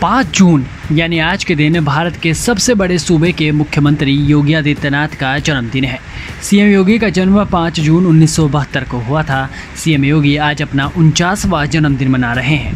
5 जून यानी आज के दिन भारत के सबसे बड़े सूबे के मुख्यमंत्री योगी आदित्यनाथ का जन्मदिन है। सीएम योगी का जन्म 5 जून 1972 को हुआ था। सीएम योगी आज अपना 49वां जन्मदिन मना रहे हैं।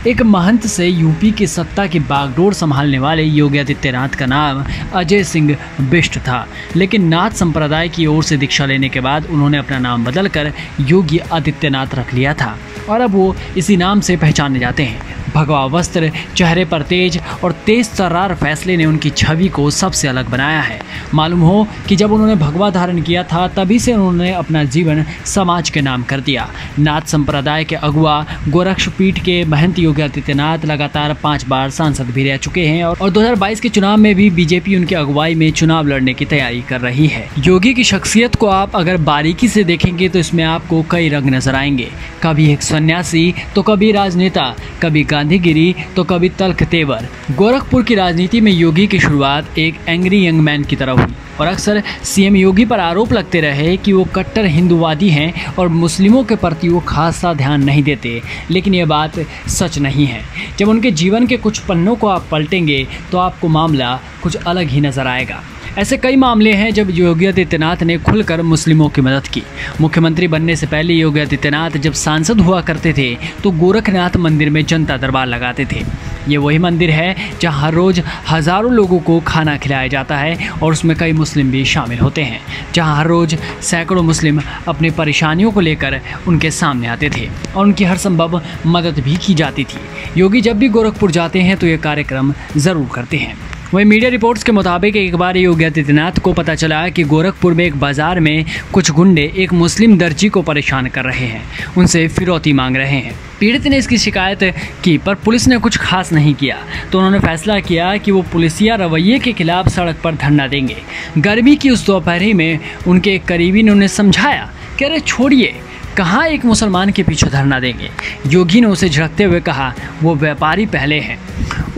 एक महंत से यूपी की सत्ता की बागडोर संभालने वाले योगी आदित्यनाथ का नाम अजय सिंह बिष्ट था, लेकिन नाथ संप्रदाय की ओर से दीक्षा लेने के बाद उन्होंने अपना नाम बदलकर योगी आदित्यनाथ रख लिया था और अब वो इसी नाम से पहचाने जाते हैं। भगवा वस्त्र, चेहरे पर तेज और तेज तर्रार फैसले ने उनकी छवि को सबसे अलग बनाया है। मालूम हो कि जब उन्होंने भगवा धारण किया था तभी से उन्होंने अपना जीवन समाज के नाम कर दिया। नाथ संप्रदाय के अगुआ गोरक्षपीठ के महंत योगी आदित्यनाथ लगातार 5 बार सांसद भी रह चुके हैं और 2022 के चुनाव में भी बीजेपी उनकी अगुवाई में चुनाव लड़ने की तैयारी कर रही है। योगी की शख्सियत को आप अगर बारीकी से देखेंगे तो इसमें आपको कई रंग नजर आएंगे। कभी एक सन्यासी तो कभी राजनेता, कभी गांधीगिरी तो कभी तल्ख तेवर। गोरखपुर की राजनीति में योगी की शुरुआत एक एंग्री यंग मैन की तरह हुई और अक्सर सीएम योगी पर आरोप लगते रहे कि वो कट्टर हिंदूवादी हैं और मुस्लिमों के प्रति वो खासा ध्यान नहीं देते, लेकिन ये बात सच नहीं है। जब उनके जीवन के कुछ पन्नों को आप पलटेंगे तो आपको मामला कुछ अलग ही नजर आएगा। ऐसे कई मामले हैं जब योगी आदित्यनाथ ने खुलकर मुस्लिमों की मदद की। मुख्यमंत्री बनने से पहले योगी आदित्यनाथ जब सांसद हुआ करते थे तो गोरखनाथ मंदिर में जनता दरबार लगाते थे। ये वही मंदिर है जहां हर रोज़ हज़ारों लोगों को खाना खिलाया जाता है और उसमें कई मुस्लिम भी शामिल होते हैं, जहां हर रोज़ सैकड़ों मुस्लिम अपनी परेशानियों को लेकर उनके सामने आते थे और उनकी हर संभव मदद भी की जाती थी। योगी जब भी गोरखपुर जाते हैं तो ये कार्यक्रम ज़रूर करते हैं। वहीं मीडिया रिपोर्ट्स के मुताबिक एक बार योगी आदित्यनाथ को पता चला कि गोरखपुर में एक बाजार में कुछ गुंडे एक मुस्लिम दर्जी को परेशान कर रहे हैं, उनसे फिरौती मांग रहे हैं। पीड़ित ने इसकी शिकायत की पर पुलिस ने कुछ खास नहीं किया, तो उन्होंने फैसला किया कि वो पुलिसिया रवैये के खिलाफ सड़क पर धरना देंगे। गर्मी की उस दोपहरी में उनके एक करीबी ने उन्हें समझाया कि अरे छोड़िए, कहाँ एक मुसलमान के पीछे धरना देंगे। योगी ने उसे झिड़कते हुए कहा, वो व्यापारी पहले हैं।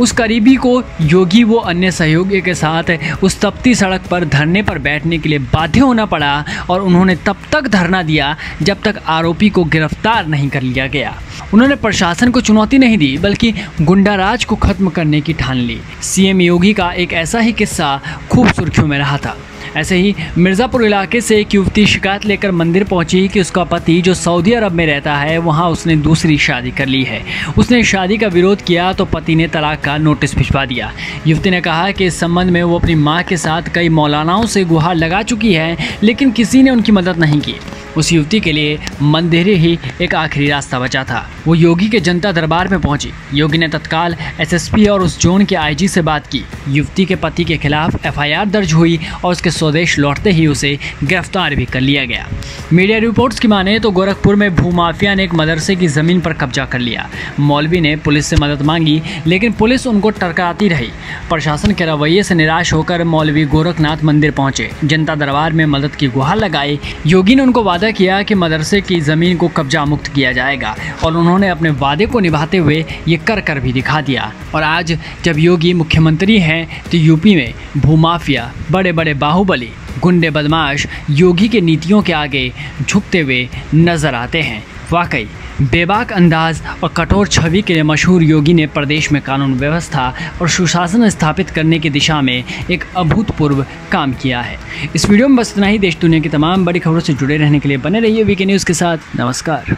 उस करीबी को योगी वो अन्य सहयोगी के साथ उस तपती सड़क पर धरने पर बैठने के लिए बाध्य होना पड़ा और उन्होंने तब तक धरना दिया जब तक आरोपी को गिरफ्तार नहीं कर लिया गया। उन्होंने प्रशासन को चुनौती नहीं दी बल्कि गुंडाराज को खत्म करने की ठान ली। सीएम योगी का एक ऐसा ही किस्सा खूब सुर्खियों में रहा था। ऐसे ही मिर्ज़ापुर इलाके से एक युवती शिकायत लेकर मंदिर पहुंची कि उसका पति जो सऊदी अरब में रहता है वहां उसने दूसरी शादी कर ली है। उसने शादी का विरोध किया तो पति ने तलाक का नोटिस भिजवा दिया। युवती ने कहा कि इस संबंध में वो अपनी मां के साथ कई मौलानाओं से गुहार लगा चुकी है, लेकिन किसी ने उनकी मदद नहीं की। उस युवती के लिए मंदिर ही एक आखिरी रास्ता बचा था। वो योगी के जनता दरबार में पहुंची। योगी ने तत्काल एसएसपी और उस जोन के आईजी से बात की। युवती के पति के खिलाफ एफआईआर दर्ज हुई और उसके स्वदेश लौटते ही उसे गिरफ्तार भी कर लिया गया। मीडिया रिपोर्ट्स की माने तो गोरखपुर में भूमाफिया ने एक मदरसे की ज़मीन पर कब्जा कर लिया। मौलवी ने पुलिस से मदद मांगी, लेकिन पुलिस उनको टरकाती रही। प्रशासन के रवैये से निराश होकर मौलवी गोरखनाथ मंदिर पहुंचे, जनता दरबार में मदद की गुहार लगाई। योगी ने उनको वादा किया कि मदरसे की ज़मीन को कब्जा मुक्त किया जाएगा और उन्होंने अपने वादे को निभाते हुए ये कर भी दिखा दिया। और आज जब योगी मुख्यमंत्री हैं तो यूपी में भूमाफिया, बड़े बड़े बाहुबली, गुंडे बदमाश योगी के नीतियों के आगे झुकते हुए नजर आते हैं। वाकई बेबाक अंदाज और कठोर छवि के लिए मशहूर योगी ने प्रदेश में कानून व्यवस्था और सुशासन स्थापित करने की दिशा में एक अभूतपूर्व काम किया है। इस वीडियो में बस इतना ही। देश दुनिया की तमाम बड़ी खबरों से जुड़े रहने के लिए बने रहिए वीके न्यूज़ के साथ। नमस्कार।